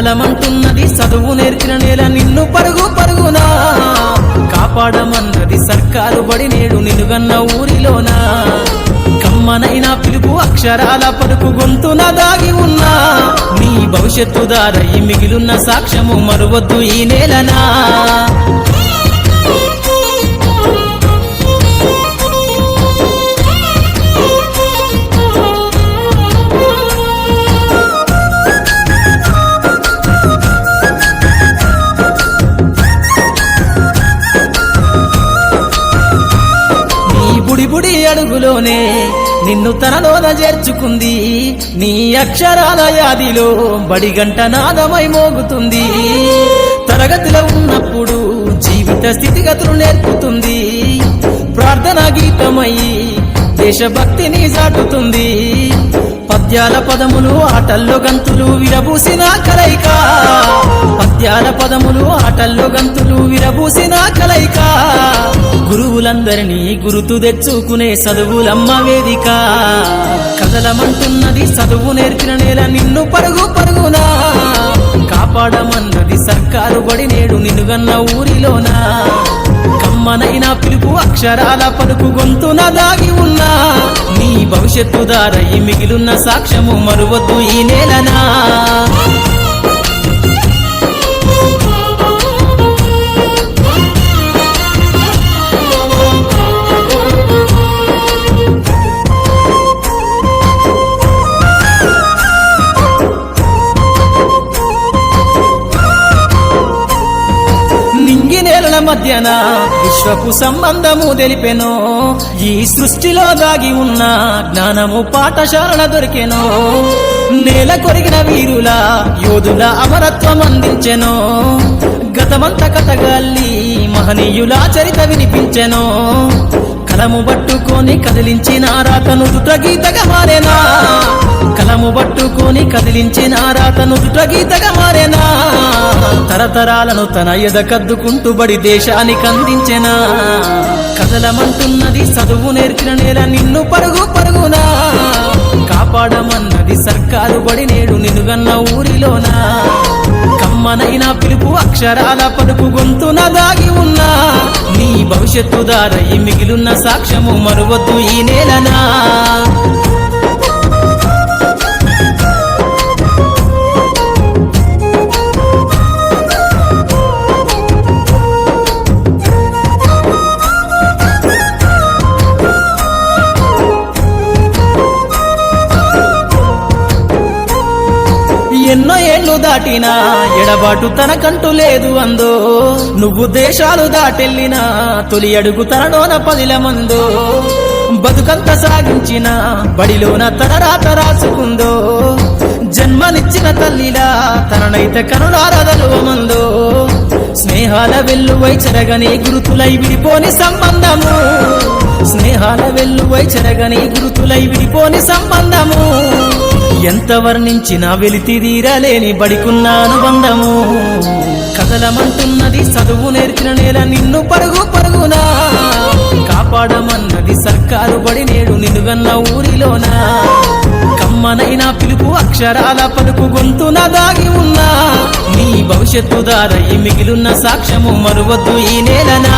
కదలమంటున్నది చదువు నేర్చిన నేల నిన్ను పరుగు పరుగునా కాపాడమన్నది సర్కారు బడి నేడు నిలుగన్న ఊరిలోనా కమ్మనైనా పిలుపు అక్షరాల పలుకు గొంతున దాగి ఉన్నా నీ భవిష్యత్తు దారై మిగిలున్న సాక్ష్యము మరువద్దు ఈ నేలనా బుడి అడుగులోనే నిన్ను తనలోన చేర్చుకుంది నీ అక్షరాల యాదిలో బడిగంట నాదమై మోగుతుంది తరగతిలో ఉన్నప్పుడు జీవిత స్థితిగతులు నేర్పుతుంది ప్రార్థనా గీతమై దేశభక్తిని చాటుతుంది పద్యాల పదములు ఆటల్లో గంతులు విరబూసిన కలయిక పద్యాల పదములు ఆటల్లో గంతులు విరబూసిన కలయిక గురువులందరినీ గురుతు తెచ్చుకునే చదువులమ్మ వేదిక కదలమంటున్నది చదువు నేర్చిన నేల నిన్ను పరుగు పరుగునా కాపాడమన్నది సర్కారు బడి నేడు నిలుగన్న ఊరిలోనా కమ్మనైనా పిలుపు అక్షరాల పలుకు గొంతున దాగి ఉన్నా నీ భవిష్యత్తు దారై మిగిలున్న సాక్ష్యము మరువద్దు ఈ నేలనా మధ్యన విశ్వపు సంబంధము తెలిపెనో ఈ సృష్టిలో దాగి ఉన్న జ్ఞానము పాఠశాల దొరికెనో నేల కొరిగిన వీరుల యోధుల అమరత్వం అందించెనో గతమంత కథగాల్లి మహనీయుల చరిత వినిపించెనో కలము పట్టుకొని కదిలించిన రాతను గీతగా మారేనా కలము పట్టుకొని కదిలించిన రాతను గీతగా మారేనా తరతరాలను తన ఎద కద్దుకుంటూ బడి దేశానికి అందించెనా కదలమంటున్నది చదువు నేర్చిన నేల నిన్ను పరుగు పరుగునా కాపాడమన్నది సర్కారు బడి నేడు నిలుగన్న ఊరిలోనా కమ్మనైనా పిలుపు అక్షరాల పలుకు గొంతున దాగి ఉన్నా నీ భవిష్యత్తు దారై మిగిలున్న సాక్ష్యము మరువద్దు ఈ నేలనా ఎన్నో ఏళ్లు దాటినా ఎడబాటు తనకంటూ లేదు అందో నువ్వు దేశాలు దాటెళ్ళినా తొలి అడుగు తనలోన పదిల మందో బతుకంత సాగించిన బడిలోన తన రాత రాసుకుందో జన్మనిచ్చిన తల్లిలా తననైతే కనులారదలువమందో స్నేహాల వెల్లువై చెరగని గురుతులై విడిపోని సంబంధము స్నేహాల వెల్లువై చెరగని గురుతులై విడిపోని సంబంధము ఎంత వర్ణించినా వెలితిదీరలేని బడికున్న అనుబంధము కదలమంటున్నది చదువు నేర్చిన నేల నిన్ను పరుగు పరుగునా కాపాడమన్నది సర్కారు బడి నేడు నిలుగన్న ఊరిలోనా కమ్మనైనా పిలుపు అక్షరాల పలుకు గొంతున దాగి ఉన్నా నీ భవిష్యత్తు దారై మిగిలున్న సాక్ష్యము మరువద్దు ఈ నేలనా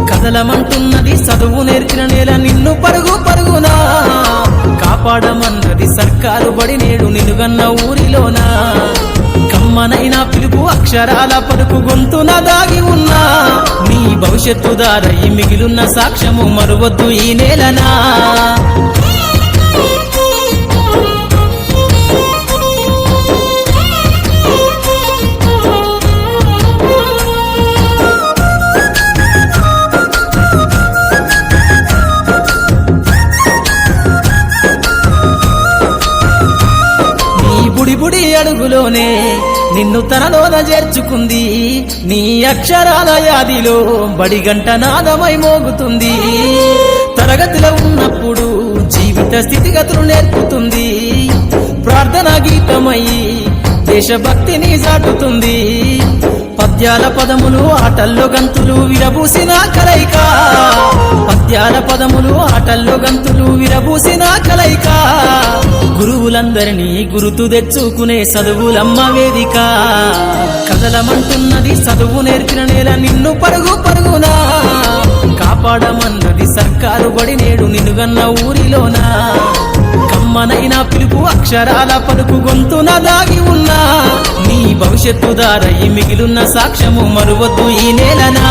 కదలమంటున్నది చదువు నేర్చిన నేల నిన్ను పరుగు పరుగునా కాపాడమన్నది సర్కారు బడి నేడు నిలుగన్న ఊరిలోనా కమ్మనైనా పిలుపు అక్షరాల పలుకు గొంతున దాగి ఉన్నా నీ భవిష్యత్తు దారై మిగిలున్న సాక్ష్యము మరువద్దు ఈ నేలనా బుడి అడుగులోనే నిన్ను తనలోన చేర్చుకుంది నీ అక్షరాల యాదిలో బడిగంట నాదమై మోగుతుంది తరగతిలో ఉన్నప్పుడు జీవిత స్థితిగతులు నేర్పుతుంది ప్రార్థనా గీతమై దేశభక్తిని చాటుతుంది పద్యాల పదములు ఆటల్లో గంతులు విరబూసిన కలయిక పద్యాల పదములు ఆటల్లో గంతులు విరబూసిన కలయిక గురువులందరినీ గురుతు తెచ్చుకునే చదువులమ్మ వేదిక కదలమంటున్నది చదువు నేర్పిన నేల నిన్ను పరుగు పరుగునా కాపాడమన్నది సర్కారు బడి నేడు నిన్నుగన్న ఊరిలోనా కమ్మనైనా పిలుపు అక్షరాల పలుకు గొంతున దాగి ఉన్నా నీ భవిష్యత్తు దారయి మిగిలున్న సాక్ష్యము మరువద్దు ఈ నేలనా